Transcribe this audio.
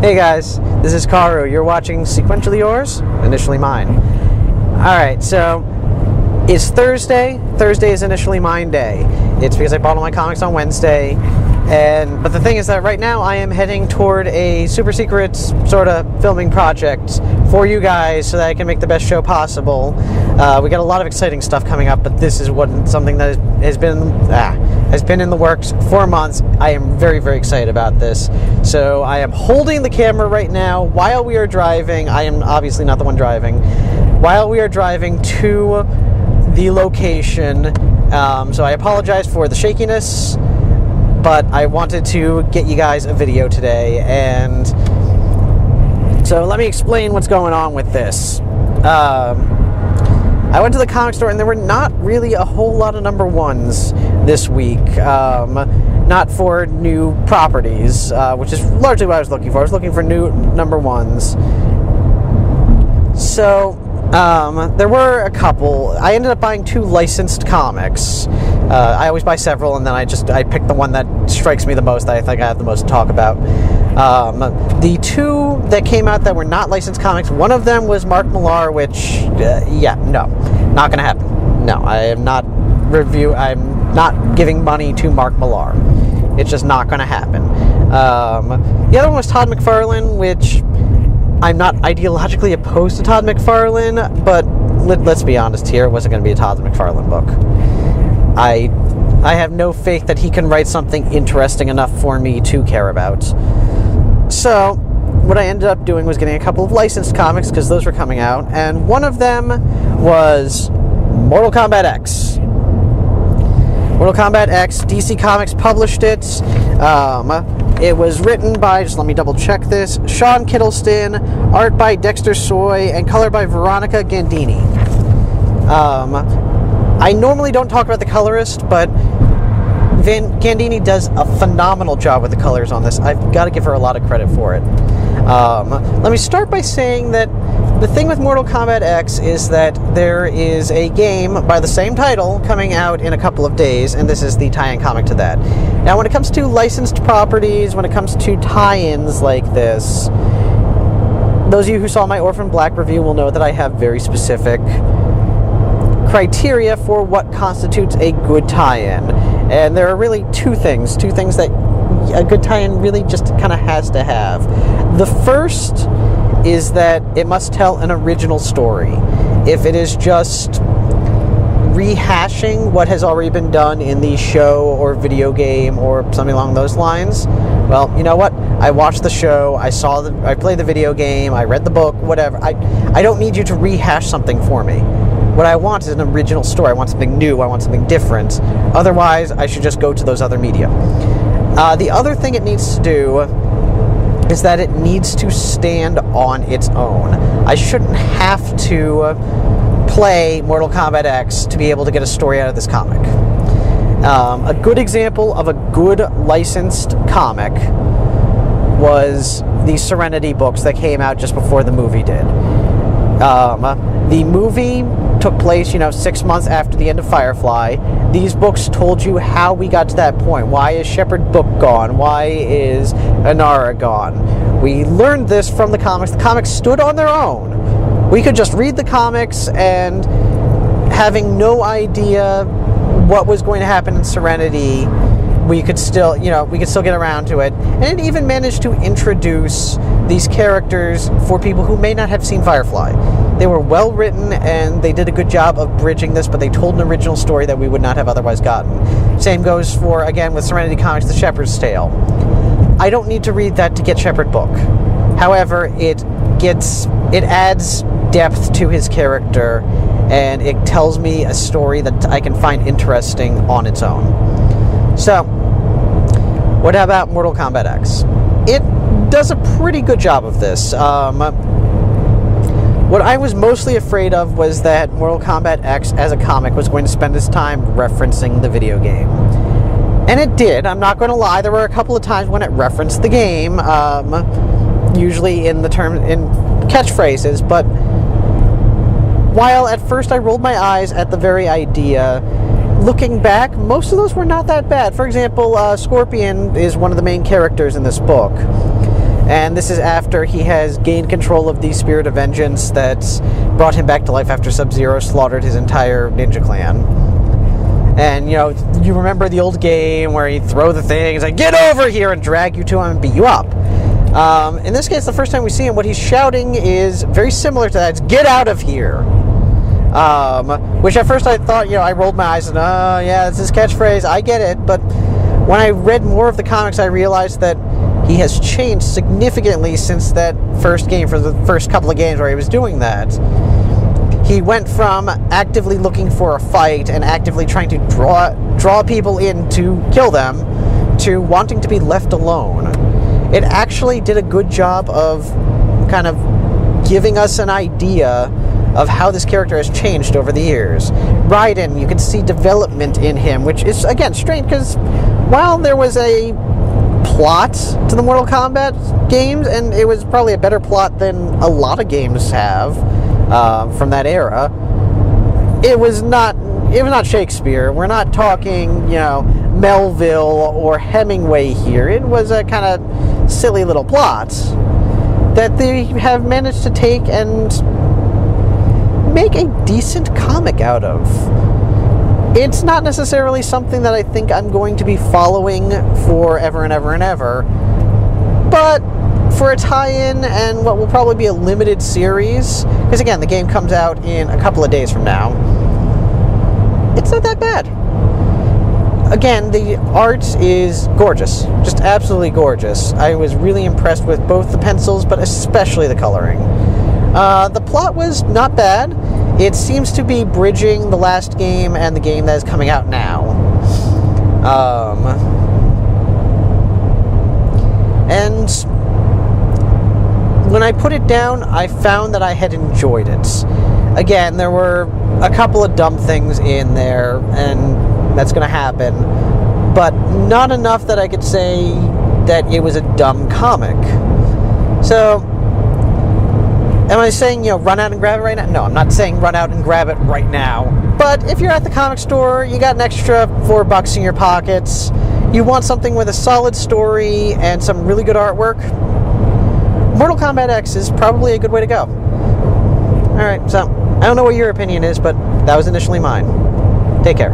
Hey guys, this is Karu. You're watching Sequentially Yours, Initially Mine. Alright, so it's Thursday. Thursday is Initially Mine Day. It's because I bought all my comics on Wednesday. But the thing is that right now I am heading toward a super secret sort of filming project for you guys so that I can make the best show possible. We got a lot of exciting stuff coming up, but this is something that has been in the works for months. I am very, very excited about this. So I am holding the camera right now while we are driving. I am obviously not the one driving. While we are driving to the location. So I apologize for the shakiness, but I wanted to get you guys a video today, and so let me explain what's going on with this. I went to the comic store and there were not really a whole lot of number ones this week, not for new properties, which is largely what I was looking for. I was looking for new number ones. So there were a couple. I ended up buying 2 licensed comics. I always buy several, and then I pick the one that strikes me the most, that I think I have the most to talk about. The 2 that came out that were not licensed comics, one of them was Mark Millar, which, no, not going to happen. No, I'm not giving money to Mark Millar. It's just not going to happen. The other one was Todd McFarlane, which I'm not ideologically opposed to Todd McFarlane, but let's be honest here, it wasn't going to be a Todd McFarlane book. I have no faith that he can write something interesting enough for me to care about. So what I ended up doing was getting a couple of licensed comics, because those were coming out, and one of them was Mortal Kombat X. Mortal Kombat X, DC Comics published it. It was written by, just let me double check this, Sean Kittleston, art by Dexter Soy, and color by Veronica Gandini. I normally don't talk about the colorist, but Gandini does a phenomenal job with the colors on this. I've got to give her a lot of credit for it. Let me start by saying that the thing with Mortal Kombat X is that there is a game by the same title coming out in a couple of days, and this is the tie-in comic to that. Now, when it comes to licensed properties, when it comes to tie-ins like this, those of you who saw my Orphan Black review will know that I have very specific criteria for what constitutes a good tie-in. And there are really two things that a good tie-in really just kind of has to have. The first is that it must tell an original story. If it is just rehashing what has already been done in the show or video game or something along those lines, well, you know what? I watched the show, I played the video game, I read the book, whatever. I don't need you to rehash something for me. What I want is an original story. I want something new. I want something different. Otherwise, I should just go to those other media. The other thing it needs to do is that it needs to stand on its own. I shouldn't have to play Mortal Kombat X to be able to get a story out of this comic. A good example of a good licensed comic was the Serenity books that came out just before the movie did. The movie took place, 6 months after the end of Firefly. These books told you how we got to that point. Why is Shepard Book gone? Why is Inara gone? We learned this from the comics. The comics stood on their own. We could just read the comics, and having no idea what was going to happen in Serenity, we could still get around to it. And it even managed to introduce these characters for people who may not have seen Firefly. They were well written, and they did a good job of bridging this, but they told an original story that we would not have otherwise gotten. Same goes for, again, with Serenity Comics, The Shepherd's Tale. I don't need to read that to get Shepard Book. However, it adds depth to his character, and it tells me a story that I can find interesting on its own. So, what about Mortal Kombat X? It does a pretty good job of this. What I was mostly afraid of was that Mortal Kombat X as a comic was going to spend its time referencing the video game. And it did. I'm not going to lie. There were a couple of times when it referenced the game, usually in catchphrases, but while at first I rolled my eyes at the very idea, looking back, most of those were not that bad. For example, Scorpion is one of the main characters in this book. And this is after he has gained control of the Spirit of Vengeance that's brought him back to life after Sub-Zero slaughtered his entire ninja clan. And, you know, you remember the old game where he'd throw the thing, he's like, get over here, and drag you to him and beat you up. In this case, the first time we see him, what he's shouting is very similar to that. It's, get out of here. Which at first I thought, you know, I rolled my eyes and, yeah, it's his catchphrase, I get it. But when I read more of the comics, I realized that he has changed significantly since that first game, for the first couple of games where he was doing that. He went from actively looking for a fight and actively trying to draw people in to kill them, to wanting to be left alone. It actually did a good job of kind of giving us an idea of how this character has changed over the years. Raiden, you can see development in him, which is, again, strange, because while there was a plot to the Mortal Kombat games, and it was probably a better plot than a lot of games have from that era, it was not Shakespeare. We're not talking, you know, Melville or Hemingway here. It was a kind of silly little plot that they have managed to take and make a decent comic out of. It's not necessarily something that I think I'm going to be following forever and ever and ever, but for a tie-in and what will probably be a limited series, because again, the game comes out in a couple of days from now, it's not that bad. Again, the art is gorgeous, just absolutely gorgeous. I was really impressed with both the pencils, but especially the coloring. The plot was not bad. It seems to be bridging the last game and the game that is coming out now. And when I put it down, I found that I had enjoyed it. Again, there were a couple of dumb things in there, and that's going to happen, but not enough that I could say that it was a dumb comic. So, am I saying, you know, run out and grab it right now? No, I'm not saying run out and grab it right now. But if you're at the comic store, you got an extra $4 in your pockets, you want something with a solid story and some really good artwork, Mortal Kombat X is probably a good way to go. Alright, so, I don't know what your opinion is, but that was initially mine. Take care.